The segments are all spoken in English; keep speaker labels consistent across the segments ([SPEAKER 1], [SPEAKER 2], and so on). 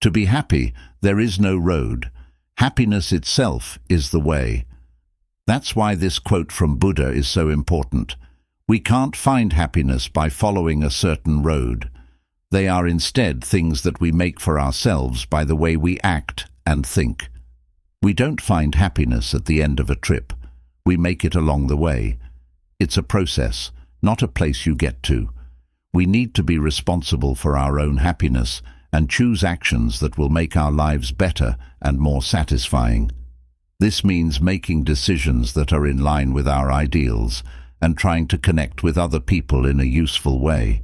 [SPEAKER 1] To be happy, there is no road. Happiness itself is the way. That's why this quote from Buddha is so important. We can't find happiness by following a certain road. They are instead things that we make for ourselves by the way we act and think. We don't find happiness at the end of a trip. We make it along the way. It's a process, not a place you get to. We need to be responsible for our own happiness and choose actions that will make our lives better and more satisfying. This means making decisions that are in line with our ideals and trying to connect with other people in a useful way.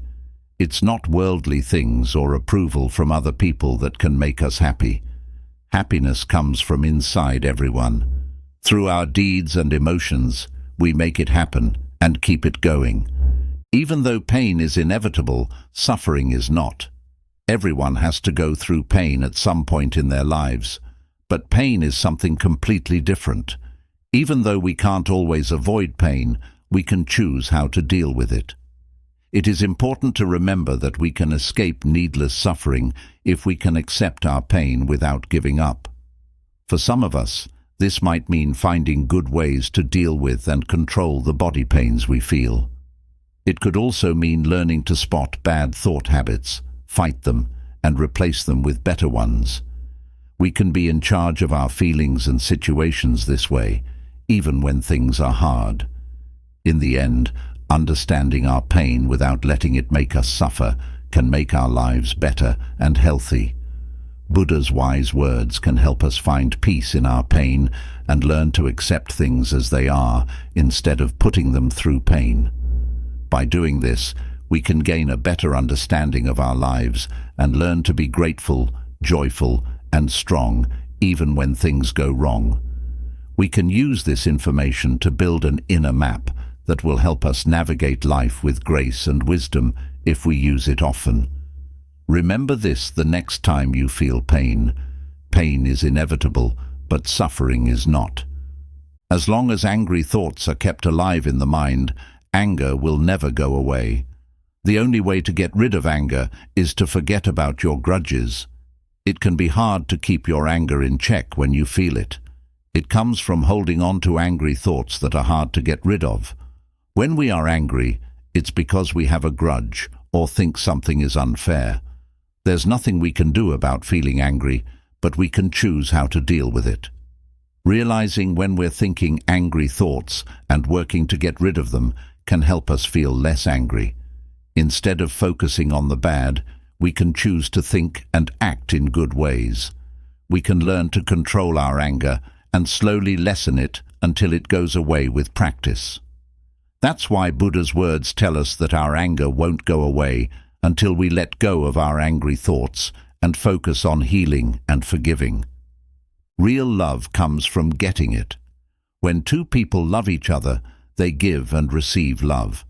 [SPEAKER 1] It's not worldly things or approval from other people that can make us happy. Happiness comes from inside everyone. Through our deeds and emotions, we make it happen and keep it going. Even though pain is inevitable, suffering is not. Everyone has to go through pain at some point in their lives, but pain is something completely different. Even though we can't always avoid pain, we can choose how to deal with it. It is important to remember that we can escape needless suffering if we can accept our pain without giving up. For some of us, this might mean finding good ways to deal with and control the body pains we feel. It could also mean learning to spot bad thought habits, fight them, and replace them with better ones. We can be in charge of our feelings and situations this way, even when things are hard. In the end, understanding our pain without letting it make us suffer can make our lives better and healthy. Buddha's wise words can help us find peace in our pain and learn to accept things as they are instead of putting them through pain. By doing this, we can gain a better understanding of our lives and learn to be grateful, joyful, and strong even when things go wrong. We can use this information to build an inner map that will help us navigate life with grace and wisdom if we use it often. Remember this the next time you feel pain. Pain is inevitable, but suffering is not. As long as angry thoughts are kept alive in the mind, anger will never go away. The only way to get rid of anger is to forget about your grudges. It can be hard to keep your anger in check when you feel it. It comes from holding on to angry thoughts that are hard to get rid of. When we are angry, it's because we have a grudge or think something is unfair. There's nothing we can do about feeling angry, but we can choose how to deal with it. Realizing when we're thinking angry thoughts and working to get rid of them can help us feel less angry. Instead of focusing on the bad, we can choose to think and act in good ways. We can learn to control our anger and slowly lessen it until it goes away with practice. That's why Buddha's words tell us that our anger won't go away until we let go of our angry thoughts and focus on healing and forgiving. Real love comes from getting it. When two people love each other, they give and receive love.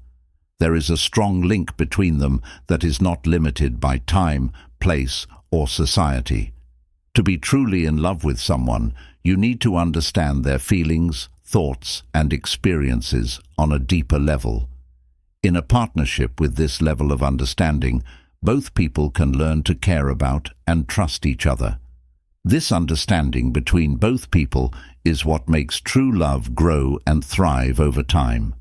[SPEAKER 1] There is a strong link between them that is not limited by time, place, or society. To be truly in love with someone, you need to understand their feelings, thoughts, and experiences on a deeper level. In a partnership with this level of understanding, both people can learn to care about and trust each other. This understanding between both people is what makes true love grow and thrive over time.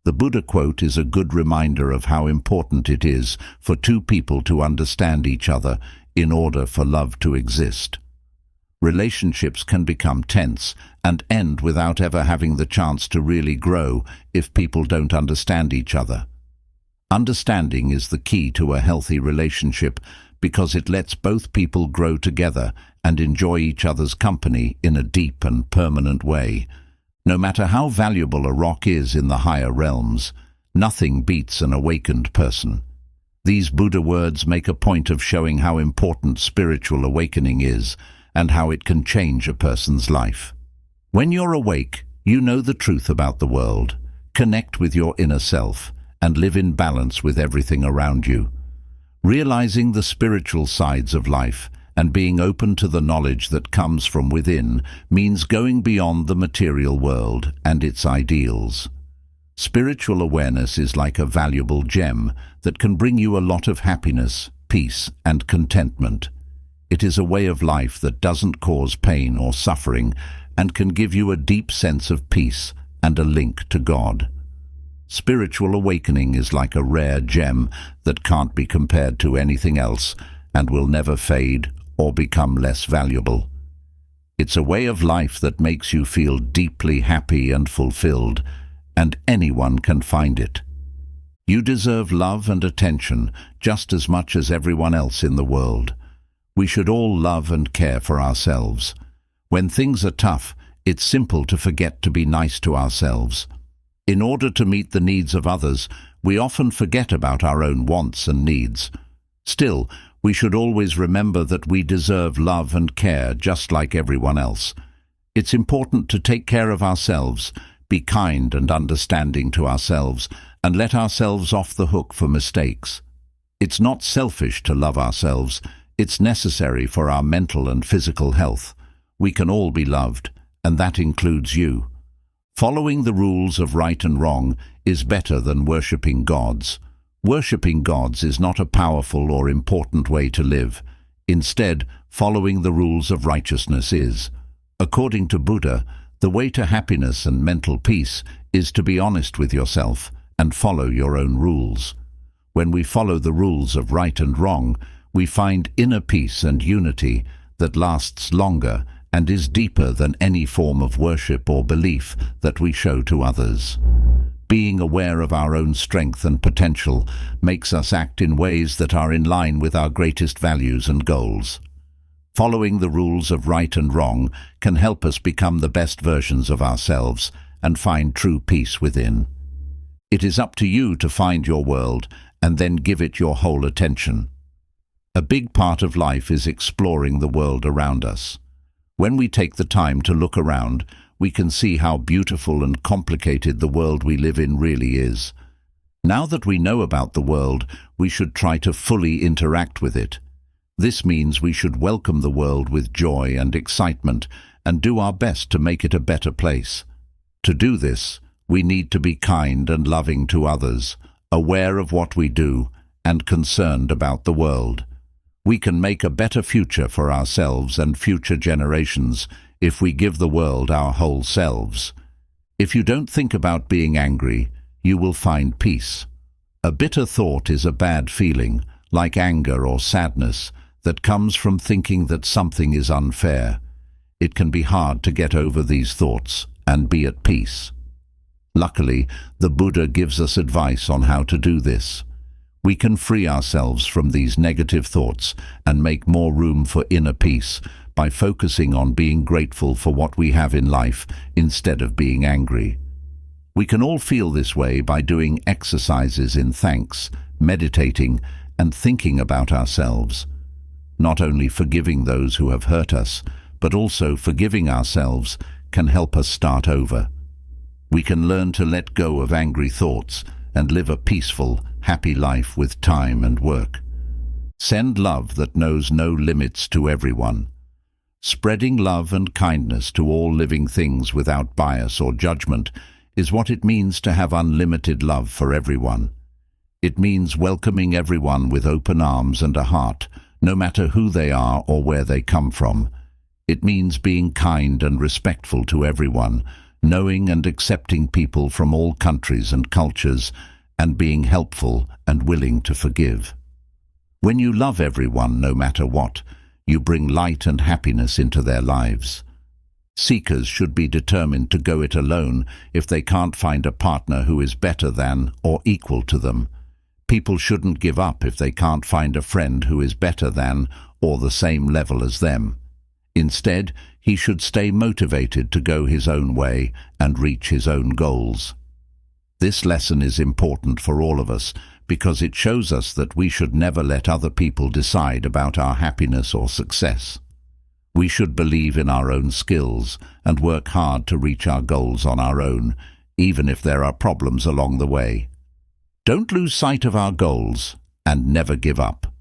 [SPEAKER 1] The Buddha quote is a good reminder of how important it is for two people to understand each other in order for love to exist. Relationships can become tense and end without ever having the chance to really grow if people don't understand each other. Understanding is the key to a healthy relationship because it lets both people grow together and enjoy each other's company in a deep and permanent way. No matter how valuable a rock is in the higher realms, nothing beats an awakened person. These Buddha words make a point of showing how important spiritual awakening is and how it can change a person's life. When you're awake, you know the truth about the world, connect with your inner self, and live in balance with everything around you. Realizing the spiritual sides of life and being open to the knowledge that comes from within means going beyond the material world and its ideals. Spiritual awareness is like a valuable gem that can bring you a lot of happiness, peace, and contentment. It is a way of life that doesn't cause pain or suffering and can give you a deep sense of peace and a link to God. Spiritual awakening is like a rare gem that can't be compared to anything else and will never fade or become less valuable. It's a way of life that makes you feel deeply happy and fulfilled, and anyone can find it. You deserve love and attention just as much as everyone else in the world. We should all love and care for ourselves. When things are tough, it's simple to forget to be nice to ourselves. In order to meet the needs of others, we often forget about our own wants and needs. Still, we should always remember that we deserve love and care just like everyone else. It's important to take care of ourselves, be kind and understanding to ourselves, and let ourselves off the hook for mistakes. It's not selfish to love ourselves. It's necessary for our mental and physical health. We can all be loved, and that includes you. Following the rules of right and wrong is better than worshipping gods. Worshipping gods is not a powerful or important way to live. Instead, following the rules of righteousness is. According to Buddha, the way to happiness and mental peace is to be honest with yourself and follow your own rules. When we follow the rules of right and wrong, we find inner peace and unity that lasts longer and is deeper than any form of worship or belief that we show to others. Being aware of our own strength and potential makes us act in ways that are in line with our greatest values and goals. Following the rules of right and wrong can help us become the best versions of ourselves and find true peace within. It is up to you to find your world and then give it your whole attention. A big part of life is exploring the world around us. When we take the time to look around, we can see how beautiful and complicated the world we live in really is. Now that we know about the world, we should try to fully interact with it. This means we should welcome the world with joy and excitement and do our best to make it a better place. To do this, we need to be kind and loving to others, aware of what we do, and concerned about the world. We can make a better future for ourselves and future generations if we give the world our whole selves. If you don't think about being angry, you will find peace. A bitter thought is a bad feeling, like anger or sadness, that comes from thinking that something is unfair. It can be hard to get over these thoughts and be at peace. Luckily, the Buddha gives us advice on how to do this. We can free ourselves from these negative thoughts and make more room for inner peace by focusing on being grateful for what we have in life instead of being angry. We can all feel this way by doing exercises in thanks, meditating, and thinking about ourselves. Not only forgiving those who have hurt us, but also forgiving ourselves can help us start over. We can learn to let go of angry thoughts and live a peaceful, happy life with time and work. Send love that knows no limits to everyone. Spreading love and kindness to all living things without bias or judgment is what it means to have unlimited love for everyone. It means welcoming everyone with open arms and a heart, no matter who they are or where they come from. It means being kind and respectful to everyone, knowing and accepting people from all countries and cultures, and being helpful and willing to forgive. When you love everyone, no matter what, you bring light and happiness into their lives. Seekers should be determined to go it alone if they can't find a partner who is better than or equal to them. People shouldn't give up if they can't find a friend who is better than or the same level as them. Instead, he should stay motivated to go his own way and reach his own goals. This lesson is important for all of us because it shows us that we should never let other people decide about our happiness or success. We should believe in our own skills and work hard to reach our goals on our own, even if there are problems along the way. Don't lose sight of our goals and never give up.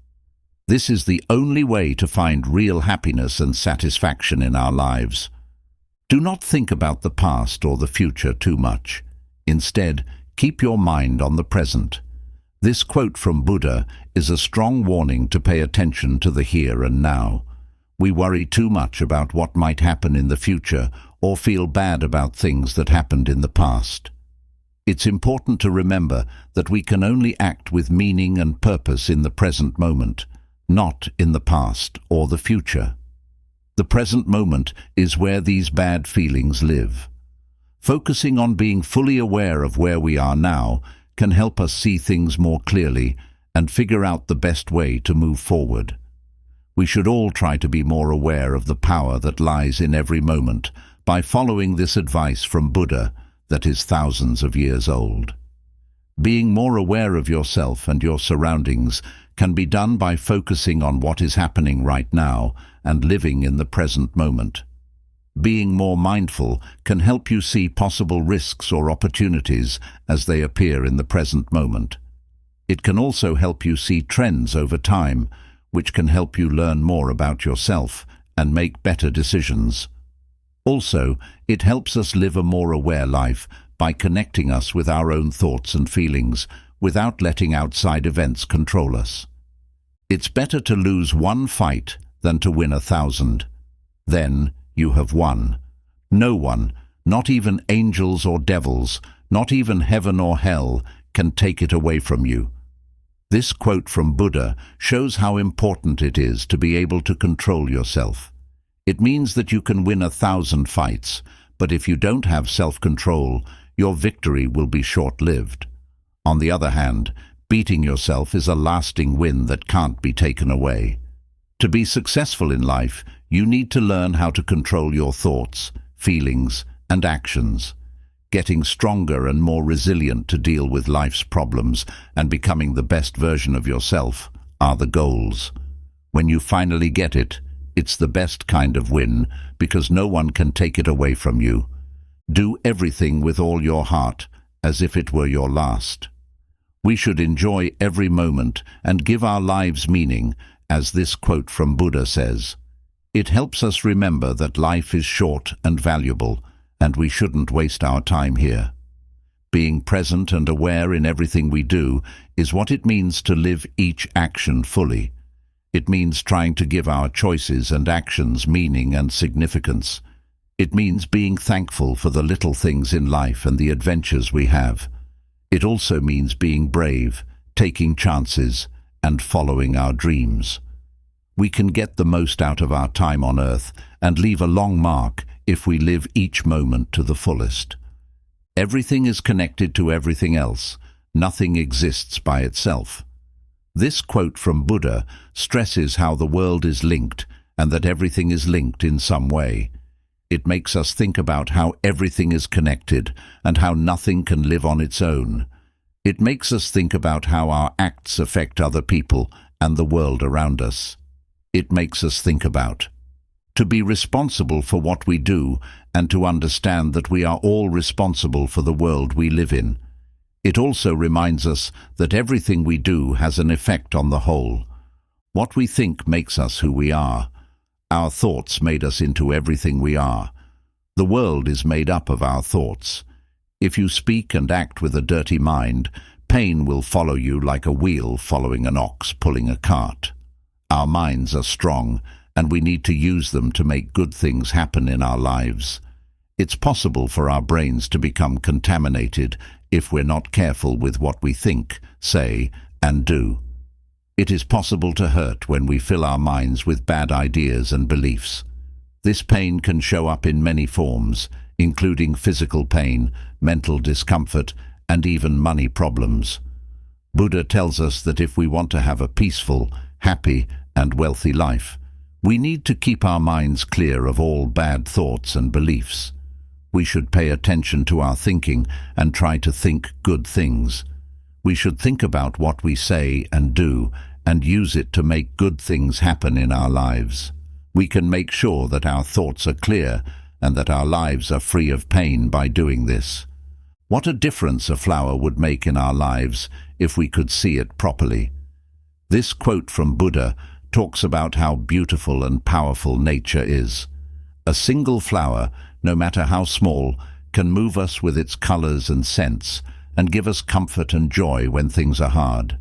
[SPEAKER 1] This is the only way to find real happiness and satisfaction in our lives. Do not think about the past or the future too much. Instead, keep your mind on the present. This quote from Buddha is a strong warning to pay attention to the here and now. We worry too much about what might happen in the future or feel bad about things that happened in the past. It's important to remember that we can only act with meaning and purpose in the present moment, not in the past or the future. The present moment is where these bad feelings live. Focusing on being fully aware of where we are now can help us see things more clearly and figure out the best way to move forward. We should all try to be more aware of the power that lies in every moment by following this advice from Buddha that is thousands of years old. Being more aware of yourself and your surroundings can be done by focusing on what is happening right now and living in the present moment. Being more mindful can help you see possible risks or opportunities as they appear in the present moment. It can also help you see trends over time, which can help you learn more about yourself and make better decisions. Also, it helps us live a more aware life by connecting us with our own thoughts and feelings without letting outside events control us. It's better to lose one fight than to win 1,000. Then you have won. No one, not even angels or devils, not even heaven or hell, can take it away from you. This quote from Buddha shows how important it is to be able to control yourself. It means that you can win 1,000 fights, but if you don't have self-control, your victory will be short-lived. On the other hand, beating yourself is a lasting win that can't be taken away. To be successful in life, you need to learn how to control your thoughts, feelings, and actions. Getting stronger and more resilient to deal with life's problems and becoming the best version of yourself are the goals. When you finally get it, it's the best kind of win because no one can take it away from you. Do everything with all your heart as if it were your last. We should enjoy every moment and give our lives meaning, as this quote from Buddha says. It helps us remember that life is short and valuable, and we shouldn't waste our time here. Being present and aware in everything we do is what it means to live each action fully. It means trying to give our choices and actions meaning and significance. It means being thankful for the little things in life and the adventures we have. It also means being brave, taking chances, and following our dreams. We can get the most out of our time on earth and leave a long mark if we live each moment to the fullest. Everything is connected to everything else. Nothing exists by itself. This quote from Buddha stresses how the world is linked and that everything is linked in some way. It makes us think about how everything is connected and how nothing can live on its own. It makes us think about how our acts affect other people and the world around us. It makes us think about to be responsible for what we do and to understand that we are all responsible for the world we live in. It also reminds us that everything we do has an effect on the whole. What we think makes us who we are. Our thoughts made us into everything we are. The world is made up of our thoughts. If you speak and act with a dirty mind, pain will follow you like a wheel following an ox pulling a cart. Our minds are strong, and we need to use them to make good things happen in our lives. It's possible for our brains to become contaminated if we're not careful with what we think, say, and do. It is possible to hurt when we fill our minds with bad ideas and beliefs. This pain can show up in many forms, including physical pain, mental discomfort, and even money problems. Buddha tells us that if we want to have a peaceful, happy, and wealthy life, we need to keep our minds clear of all bad thoughts and beliefs. We should pay attention to our thinking and try to think good things. We should think about what we say and do and use it to make good things happen in our lives. We can make sure that our thoughts are clear and that our lives are free of pain by doing this. What a difference a flower would make in our lives if we could see it properly. This quote from Buddha talks about how beautiful and powerful nature is. A single flower, no matter how small, can move us with its colors and scents and give us comfort and joy when things are hard.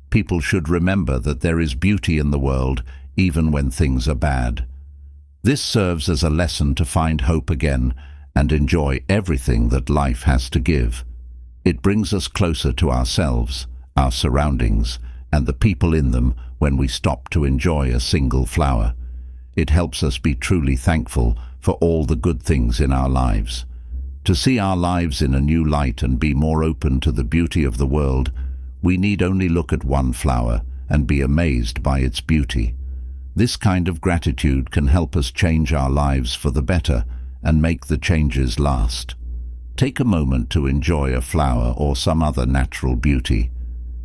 [SPEAKER 1] People should remember that there is beauty in the world, even when things are bad. This serves as a lesson to find hope again and enjoy everything that life has to give. It brings us closer to ourselves, our surroundings, and the people in them when we stop to enjoy a single flower. It helps us be truly thankful for all the good things in our lives. To see our lives in a new light and be more open to the beauty of the world, we need only look at one flower and be amazed by its beauty. This kind of gratitude can help us change our lives for the better and make the changes last. Take a moment to enjoy a flower or some other natural beauty.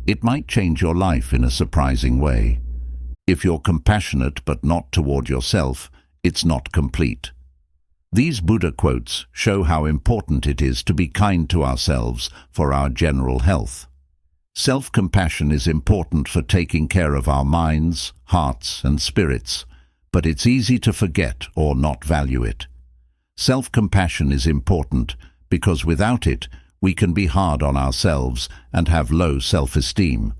[SPEAKER 1] It might change your life in a surprising way. If you're compassionate but not toward yourself, it's not complete. These Buddha quotes show how important it is to be kind to ourselves for our general health. Self-compassion is important for taking care of our minds, hearts, and spirits, but it's easy to forget or not value it. Self-compassion is important because without it, we can be hard on ourselves and have low self-esteem.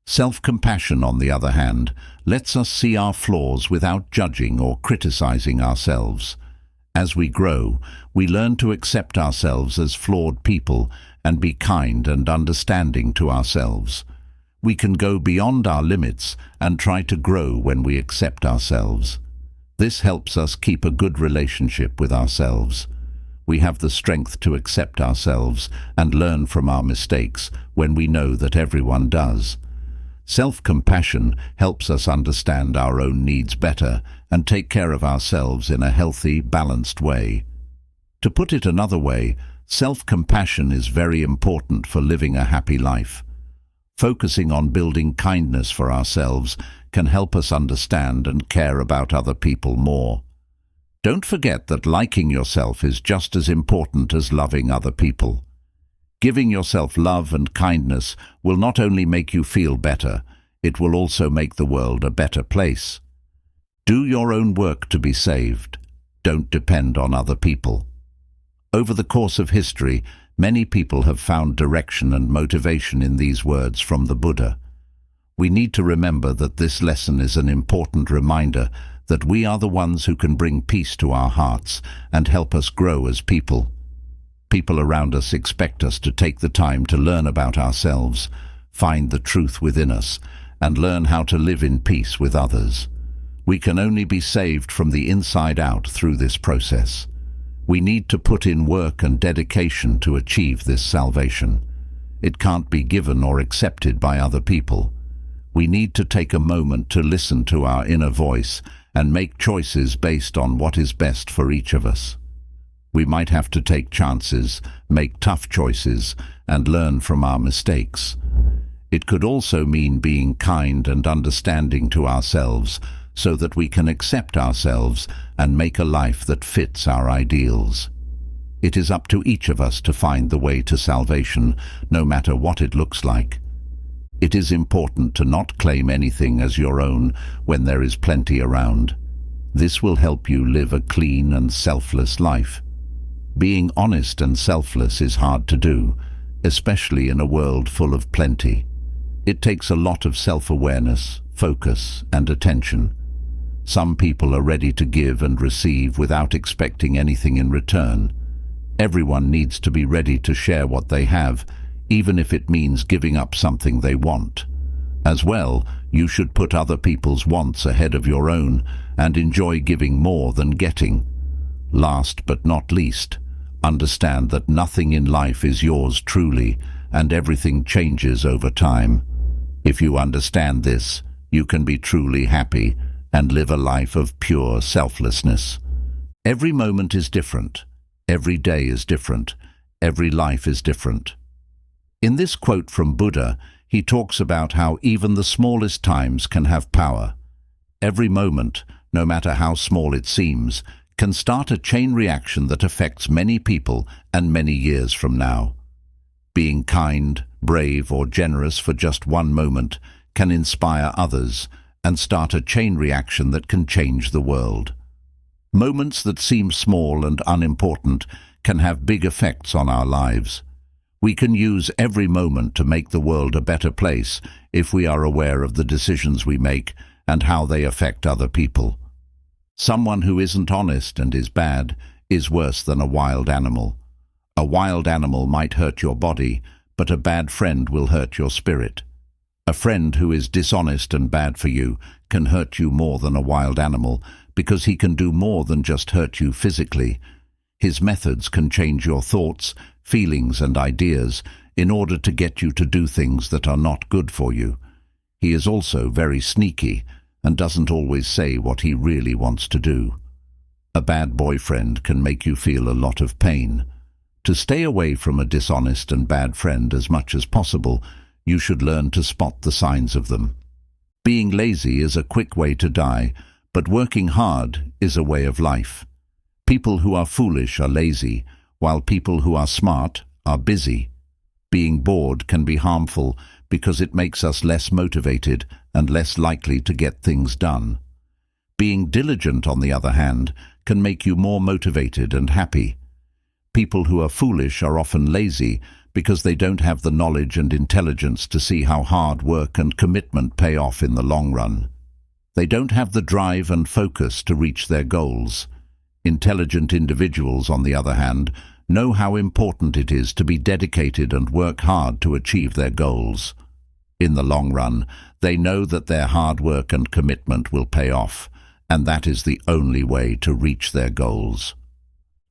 [SPEAKER 1] Self-compassion, on the other hand, lets us see our flaws without judging or criticizing ourselves. As we grow, we learn to accept ourselves as flawed people and be kind and understanding to ourselves. We can go beyond our limits and try to grow when we accept ourselves. This helps us keep a good relationship with ourselves. We have the strength to accept ourselves and learn from our mistakes when we know that everyone does. Self-compassion helps us understand our own needs better and take care of ourselves in a healthy, balanced way. To put it another way, self-compassion is very important for living a happy life. Focusing on building kindness for ourselves can help us understand and care about other people more. Don't forget that liking yourself is just as important as loving other people. Giving yourself love and kindness will not only make you feel better, it will also make the world a better place. Do your own work to be saved. Don't depend on other people. Over the course of history, many people have found direction and motivation in these words from the Buddha. We need to remember that this lesson is an important reminder that we are the ones who can bring peace to our hearts and help us grow as people. People around us expect us to take the time to learn about ourselves, find the truth within us, and learn how to live in peace with others. We can only be saved from the inside out through this process. We need to put in work and dedication to achieve this salvation. It can't be given or accepted by other people. We need to take a moment to listen to our inner voice and make choices based on what is best for each of us. We might have to take chances, make tough choices, and learn from our mistakes. It could also mean being kind and understanding to ourselves so that we can accept ourselves and make a life that fits our ideals. It is up to each of us to find the way to salvation, no matter what it looks like. It is important to not claim anything as your own when there is plenty around. This will help you live a clean and selfless life. Being honest and selfless is hard to do, especially in a world full of plenty. It takes a lot of self-awareness, focus, and attention. Some people are ready to give and receive without expecting anything in return. Everyone needs to be ready to share what they have, even if it means giving up something they want. As well, you should put other people's wants ahead of your own and enjoy giving more than getting. Last but not least, understand that nothing in life is yours truly, and everything changes over time. If you understand this, you can be truly happy and live a life of pure selflessness. Every moment is different. Every day is different. Every life is different. In this quote from Buddha, he talks about how even the smallest times can have power. Every moment, no matter how small it seems, can start a chain reaction that affects many people and many years from now. Being kind, brave, or generous for just one moment can inspire others and start a chain reaction that can change the world. Moments that seem small and unimportant can have big effects on our lives. We can use every moment to make the world a better place if we are aware of the decisions we make and how they affect other people. Someone who isn't honest and is bad is worse than a wild animal. A wild animal might hurt your body, but a bad friend will hurt your spirit. A friend who is dishonest and bad for you can hurt you more than a wild animal, because he can do more than just hurt you physically. His methods can change your thoughts, feelings and ideas in order to get you to do things that are not good for you. He is also very sneaky and doesn't always say what he really wants to do. A bad boyfriend can make you feel a lot of pain. To stay away from a dishonest and bad friend as much as possible, you should learn to spot the signs of them. Being lazy is a quick way to die, but working hard is a way of life. People who are foolish are lazy, while people who are smart are busy. Being bored can be harmful because it makes us less motivated and less likely to get things done. Being diligent, on the other hand, can make you more motivated and happy. People who are foolish are often lazy because they don't have the knowledge and intelligence to see how hard work and commitment pay off in the long run. They don't have the drive and focus to reach their goals. Intelligent individuals, on the other hand, know how important it is to be dedicated and work hard to achieve their goals. In the long run, they know that their hard work and commitment will pay off, and that is the only way to reach their goals.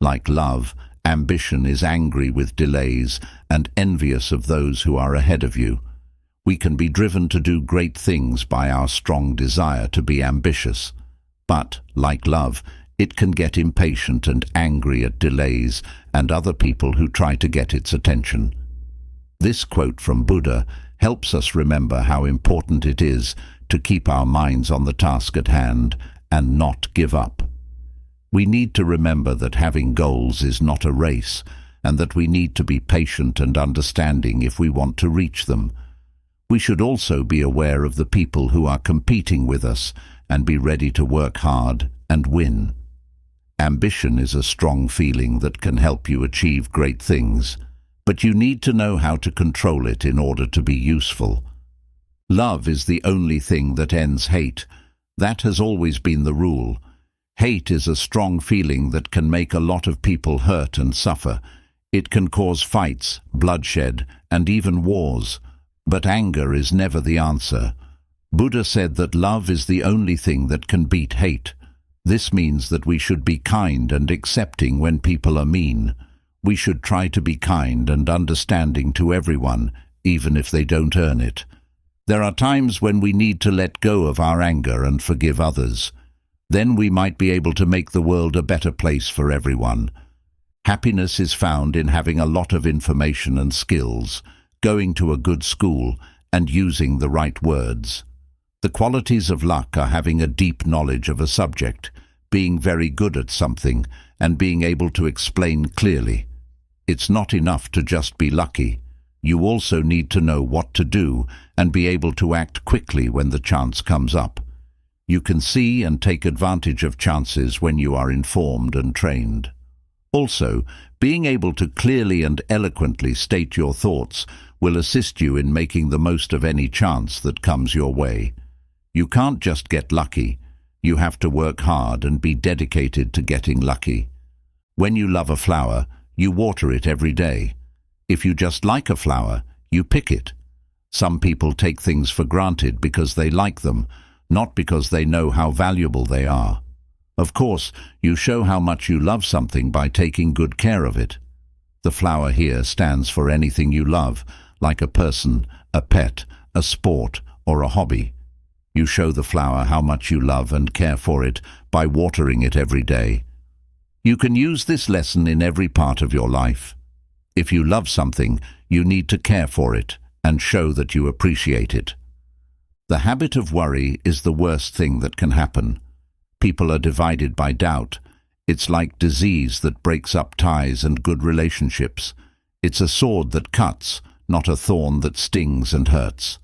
[SPEAKER 1] Like love, ambition is angry with delays and envious of those who are ahead of you. We can be driven to do great things by our strong desire to be ambitious, but, like love, it can get impatient and angry at delays and other people who try to get its attention. This quote from Buddha helps us remember how important it is to keep our minds on the task at hand and not give up. We need to remember that having goals is not a race, and that we need to be patient and understanding if we want to reach them. We should also be aware of the people who are competing with us and be ready to work hard and win. Ambition is a strong feeling that can help you achieve great things, but you need to know how to control it in order to be useful. Love is the only thing that ends hate. That has always been the rule. Hate is a strong feeling that can make a lot of people hurt and suffer. It can cause fights, bloodshed, and even wars. But anger is never the answer. Buddha said that love is the only thing that can beat hate. This means that we should be kind and accepting when people are mean. We should try to be kind and understanding to everyone, even if they don't earn it. There are times when we need to let go of our anger and forgive others. Then we might be able to make the world a better place for everyone. Happiness is found in having a lot of information and skills, going to a good school, and using the right words. The qualities of luck are having a deep knowledge of a subject, being very good at something, and being able to explain clearly. It's not enough to just be lucky. You also need to know what to do and be able to act quickly when the chance comes up. You can see and take advantage of chances when you are informed and trained. Also, being able to clearly and eloquently state your thoughts will assist you in making the most of any chance that comes your way. You can't just get lucky. You have to work hard and be dedicated to getting lucky. When you love a flower, you water it every day. If you just like a flower, you pick it. Some people take things for granted because they like them, not because they know how valuable they are. Of course, you show how much you love something by taking good care of it. The flower here stands for anything you love, like a person, a pet, a sport, or a hobby. You show the flower how much you love and care for it by watering it every day. You can use this lesson in every part of your life. If you love something, you need to care for it and show that you appreciate it. The habit of worry is the worst thing that can happen. People are divided by doubt. It's like disease that breaks up ties and good relationships. It's a sword that cuts, not a thorn that stings and hurts.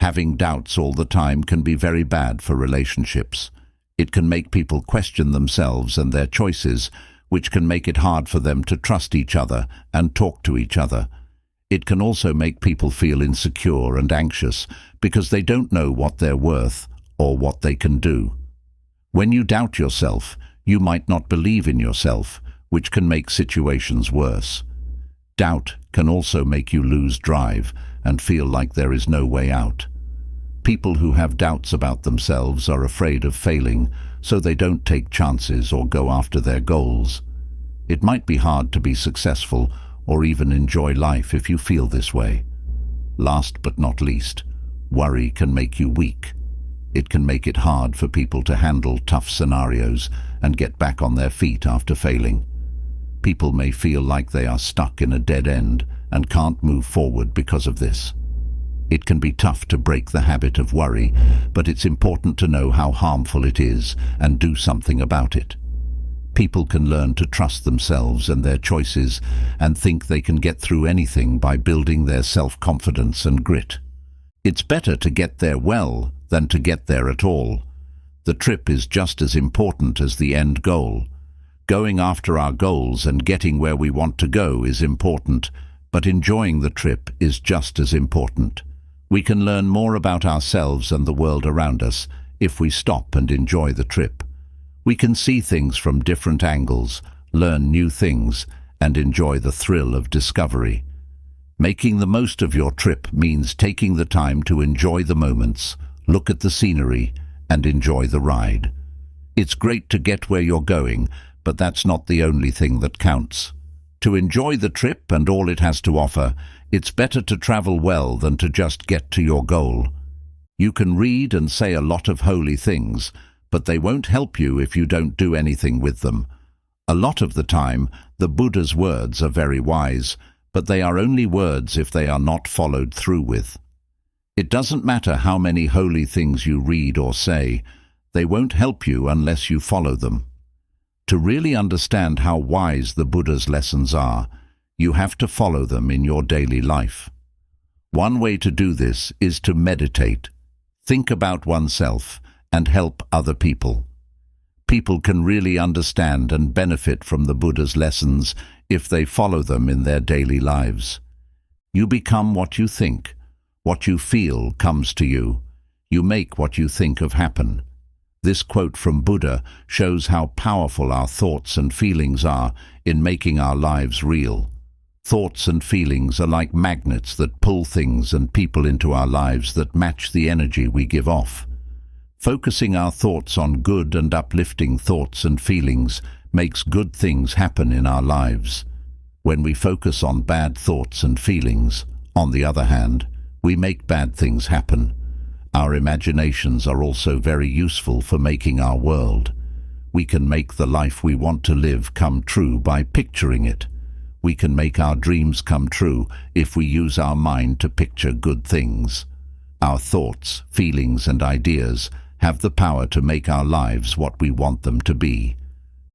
[SPEAKER 1] Having doubts all the time can be very bad for relationships. It can make people question themselves and their choices, which can make it hard for them to trust each other and talk to each other. It can also make people feel insecure and anxious because they don't know what they're worth or what they can do. When you doubt yourself, you might not believe in yourself, which can make situations worse. Doubt can also make you lose drive and feel like there is no way out. People who have doubts about themselves are afraid of failing, so they don't take chances or go after their goals. It might be hard to be successful or even enjoy life if you feel this way. Last but not least, worry can make you weak. It can make it hard for people to handle tough scenarios and get back on their feet after failing. People may feel like they are stuck in a dead end and can't move forward because of this. It can be tough to break the habit of worry, but it's important to know how harmful it is and do something about it. People can learn to trust themselves and their choices and think they can get through anything by building their self-confidence and grit. It's better to get there well than to get there at all. The trip is just as important as the end goal. Going after our goals and getting where we want to go is important, but enjoying the trip is just as important. We can learn more about ourselves and the world around us if we stop and enjoy the trip. We can see things from different angles, learn new things, and enjoy the thrill of discovery. Making the most of your trip means taking the time to enjoy the moments, look at the scenery, and enjoy the ride. It's great to get where you're going, but that's not the only thing that counts. To enjoy the trip and all it has to offer, it's better to travel well than to just get to your goal. You can read and say a lot of holy things, but they won't help you if you don't do anything with them. A lot of the time, the Buddha's words are very wise, but they are only words if they are not followed through with. It doesn't matter how many holy things you read or say, they won't help you unless you follow them. To really understand how wise the Buddha's lessons are, you have to follow them in your daily life. One way to do this is to meditate, think about oneself, and help other people. People can really understand and benefit from the Buddha's lessons if they follow them in their daily lives. You become what you think. What you feel comes to you. You make what you think of happen. This quote from Buddha shows how powerful our thoughts and feelings are in making our lives real. Thoughts and feelings are like magnets that pull things and people into our lives that match the energy we give off. Focusing our thoughts on good and uplifting thoughts and feelings makes good things happen in our lives. When we focus on bad thoughts and feelings, on the other hand, we make bad things happen. Our imaginations are also very useful for making our world. We can make the life we want to live come true by picturing it. We can make our dreams come true if we use our mind to picture good things. Our thoughts, feelings, and ideas have the power to make our lives what we want them to be.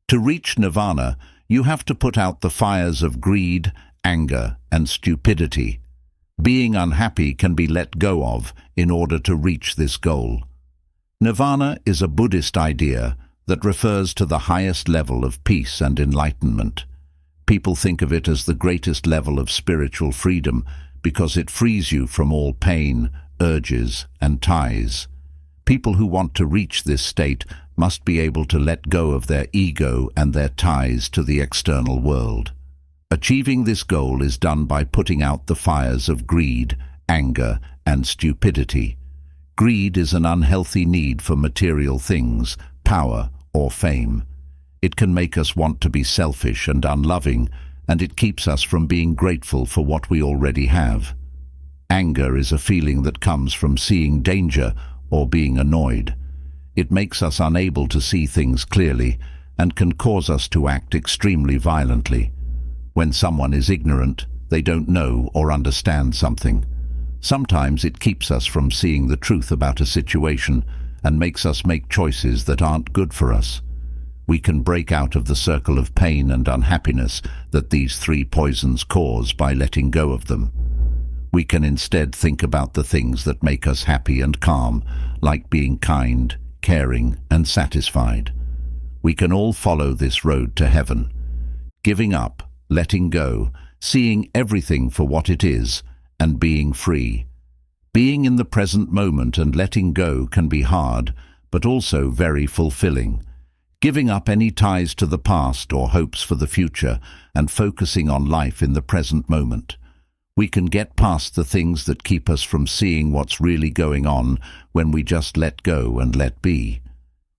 [SPEAKER 1] To reach nirvana, you have to put out the fires of greed, anger, and stupidity. Being unhappy can be let go of in order to reach this goal. Nirvana is a Buddhist idea that refers to the highest level of peace and enlightenment. People think of it as the greatest level of spiritual freedom because it frees you from all pain, urges, and ties. People who want to reach this state must be able to let go of their ego and their ties to the external world. Achieving this goal is done by putting out the fires of greed, anger, and stupidity. Greed is an unhealthy need for material things, power, or fame. It can make us want to be selfish and unloving, and it keeps us from being grateful for what we already have. Anger is a feeling that comes from seeing danger or being annoyed. It makes us unable to see things clearly and can cause us to act extremely violently. When someone is ignorant, they don't know or understand something. Sometimes it keeps us from seeing the truth about a situation and makes us make choices that aren't good for us. We can break out of the circle of pain and unhappiness that these three poisons cause by letting go of them. We can instead think about the things that make us happy and calm, like being kind, caring, and satisfied. We can all follow this road to heaven. Giving up, letting go, seeing everything for what it is, and being free. Being in the present moment and letting go can be hard, but also very fulfilling. Giving up any ties to the past or hopes for the future and focusing on life in the present moment. We can get past the things that keep us from seeing what's really going on when we just let go and let be.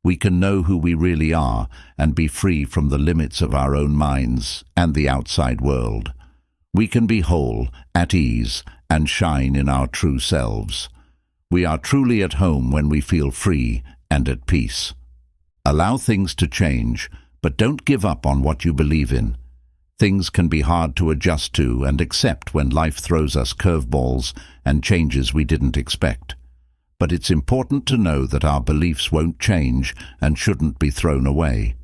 [SPEAKER 1] We can know who we really are and be free from the limits of our own minds and the outside world. We can be whole, at ease, and shine in our true selves. We are truly at home when we feel free and at peace. Allow things to change, but don't give up on what you believe in. Things can be hard to adjust to and accept when life throws us curveballs and changes we didn't expect. But it's important to know that our beliefs won't change and shouldn't be thrown away.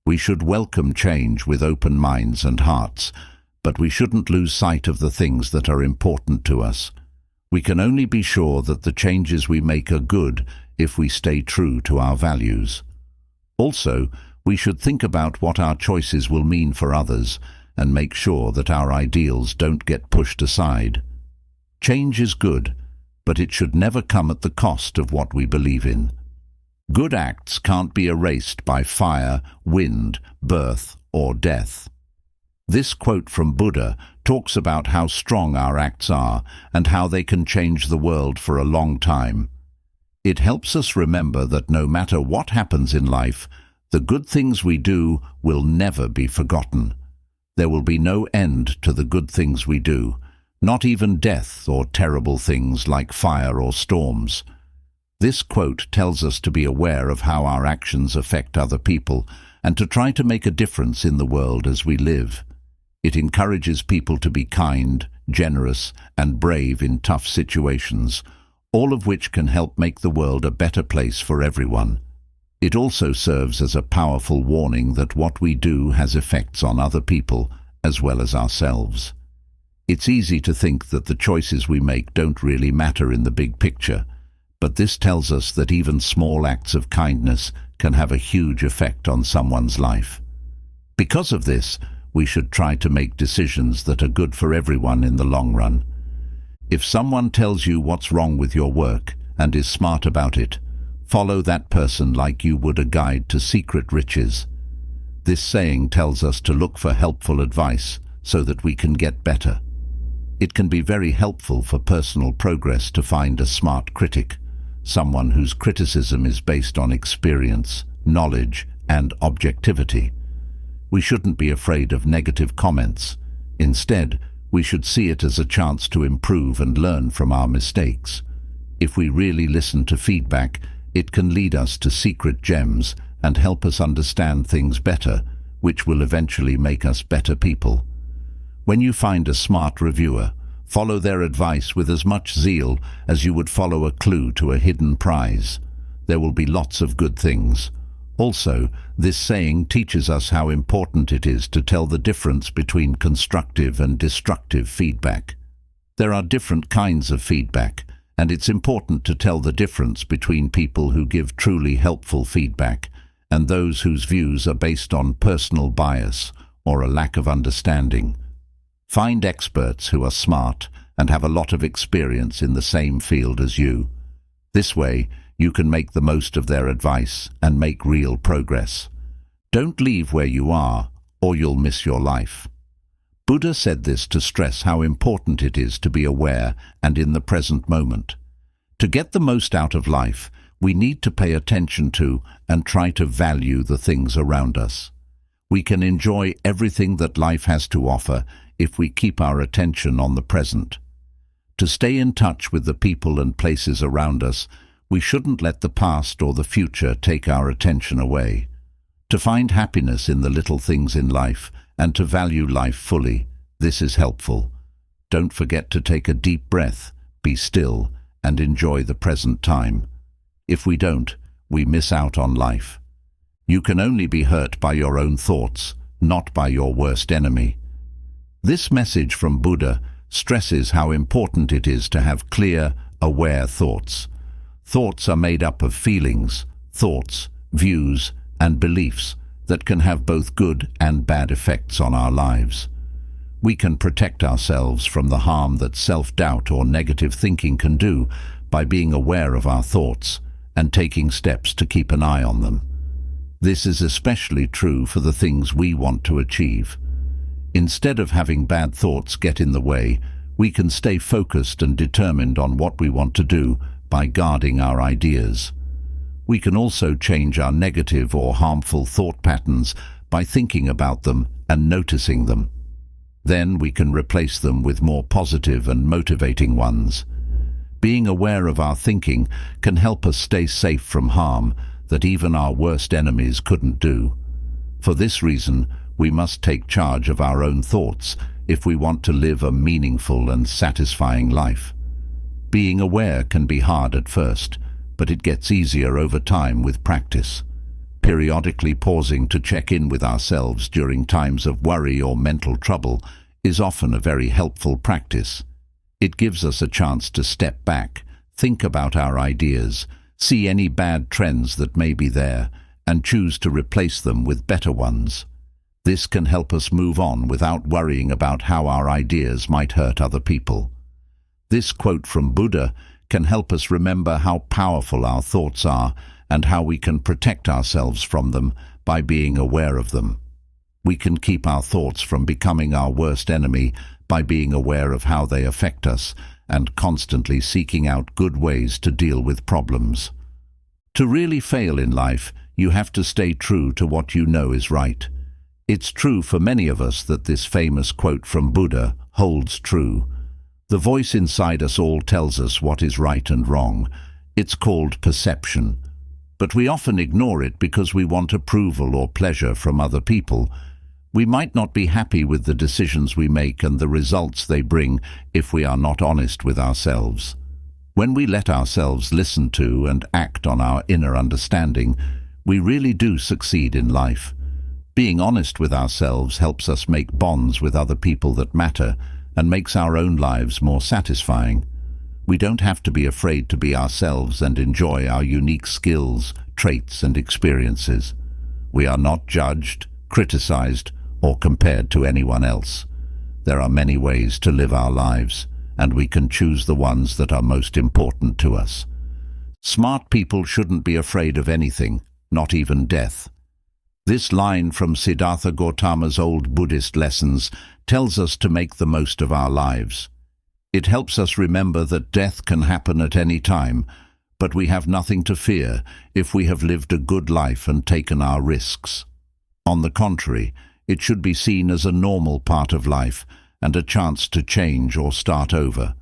[SPEAKER 1] We should welcome change with open minds and hearts, but we shouldn't lose sight of the things that are important to us. We can only be sure that the changes we make are good if we stay true to our values. Also, we should think about what our choices will mean for others and make sure that our ideals don't get pushed aside. Change is good, but it should never come at the cost of what we believe in. Good acts can't be erased by fire, wind, birth, or death. This quote from Buddha talks about how strong our acts are and how they can change the world for a long time. It helps us remember that no matter what happens in life, the good things we do will never be forgotten. There will be no end to the good things we do, not even death or terrible things like fire or storms. This quote tells us to be aware of how our actions affect other people and to try to make a difference in the world as we live. It encourages people to be kind, generous, and brave in tough situations, all of which can help make the world a better place for everyone. It also serves as a powerful warning that what we do has effects on other people as well as ourselves. It's easy to think that the choices we make don't really matter in the big picture, but this tells us that even small acts of kindness can have a huge effect on someone's life. Because of this, we should try to make decisions that are good for everyone in the long run. If someone tells you what's wrong with your work and is smart about it, follow that person like you would a guide to secret riches. This saying tells us to look for helpful advice so that we can get better. It can be very helpful for personal progress to find a smart critic, someone whose criticism is based on experience, knowledge, and objectivity. We shouldn't be afraid of negative comments. Instead, we should see it as a chance to improve and learn from our mistakes. If we really listen to feedback, it can lead us to secret gems and help us understand things better, which will eventually make us better people. When you find a smart reviewer, follow their advice with as much zeal as you would follow a clue to a hidden prize. There will be lots of good things. Also, this saying teaches us how important it is to tell the difference between constructive and destructive feedback. There are different kinds of feedback, and it's important to tell the difference between people who give truly helpful feedback and those whose views are based on personal bias or a lack of understanding. Find experts who are smart and have a lot of experience in the same field as you. This way, you can make the most of their advice and make real progress. Don't leave where you are, or you'll miss your life. Buddha said this to stress how important it is to be aware and in the present moment. To get the most out of life, we need to pay attention to and try to value the things around us. We can enjoy everything that life has to offer if we keep our attention on the present. To stay in touch with the people and places around us, we shouldn't let the past or the future take our attention away. To find happiness in the little things in life and to value life fully, this is helpful. Don't forget to take a deep breath, be still, and enjoy the present time. If we don't, we miss out on life. You can only be hurt by your own thoughts, not by your worst enemy. This message from Buddha stresses how important it is to have clear, aware thoughts. Thoughts are made up of feelings, thoughts, views, and beliefs that can have both good and bad effects on our lives. We can protect ourselves from the harm that self-doubt or negative thinking can do by being aware of our thoughts and taking steps to keep an eye on them. This is especially true for the things we want to achieve. Instead of having bad thoughts get in the way, we can stay focused and determined on what we want to do by guarding our ideas. We can also change our negative or harmful thought patterns by thinking about them and noticing them. Then we can replace them with more positive and motivating ones. Being aware of our thinking can help us stay safe from harm that even our worst enemies couldn't do. For this reason, we must take charge of our own thoughts if we want to live a meaningful and satisfying life. Being aware can be hard at first, but it gets easier over time with practice. Periodically pausing to check in with ourselves during times of worry or mental trouble is often a very helpful practice. It gives us a chance to step back, think about our ideas, see any bad trends that may be there, and choose to replace them with better ones. This can help us move on without worrying about how our ideas might hurt other people. This quote from Buddha can help us remember how powerful our thoughts are and how we can protect ourselves from them by being aware of them. We can keep our thoughts from becoming our worst enemy by being aware of how they affect us and constantly seeking out good ways to deal with problems. To really fail in life, you have to stay true to what you know is right. It's true for many of us that this famous quote from Buddha holds true. The voice inside us all tells us what is right and wrong. It's called perception. But we often ignore it because we want approval or pleasure from other people. We might not be happy with the decisions we make and the results they bring if we are not honest with ourselves. When we let ourselves listen to and act on our inner understanding, we really do succeed in life. Being honest with ourselves helps us make bonds with other people that matter and makes our own lives more satisfying. We don't have to be afraid to be ourselves and enjoy our unique skills, traits, and experiences. We are not judged, criticized, or compared to anyone else. There are many ways to live our lives, and we can choose the ones that are most important to us. Smart people shouldn't be afraid of anything, not even death. This line from Siddhartha Gautama's old Buddhist lessons tells us to make the most of our lives. It helps us remember that death can happen at any time, but we have nothing to fear if we have lived a good life and taken our risks. On the contrary, it should be seen as a normal part of life and a chance to change or start over.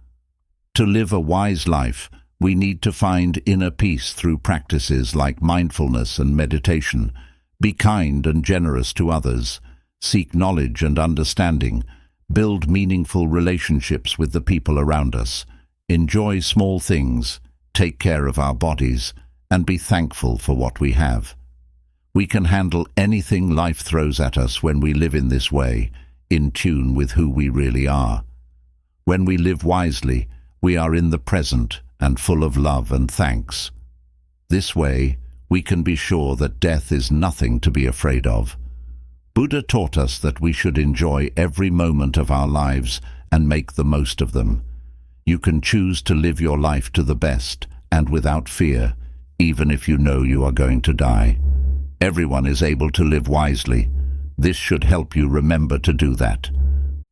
[SPEAKER 1] To live a wise life, we need to find inner peace through practices like mindfulness and meditation. Be kind and generous to others. Seek knowledge and understanding. Build meaningful relationships with the people around us. Enjoy small things. Take care of our bodies. And be thankful for what we have. We can handle anything life throws at us when we live in this way, in tune with who we really are. When we live wisely, we are in the present and full of love and thanks. This way, we can be sure that death is nothing to be afraid of. Buddha taught us that we should enjoy every moment of our lives and make the most of them. You can choose to live your life to the best and without fear, even if you know you are going to die. Everyone is able to live wisely. This should help you remember to do that.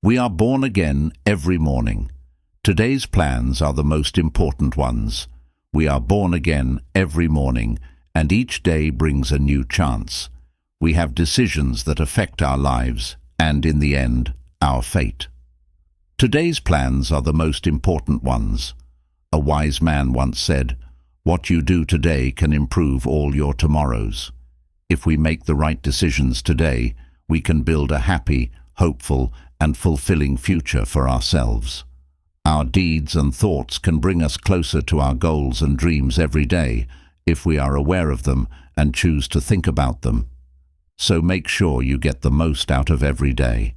[SPEAKER 1] We are born again every morning. Today's plans are the most important ones. We are born again every morning, and each day brings a new chance. We have decisions that affect our lives, and in the end, our fate. Today's plans are the most important ones. A wise man once said, "What you do today can improve all your tomorrows." If we make the right decisions today, we can build a happy, hopeful, and fulfilling future for ourselves. Our deeds and thoughts can bring us closer to our goals and dreams every day if we are aware of them and choose to think about them. So make sure you get the most out of every day.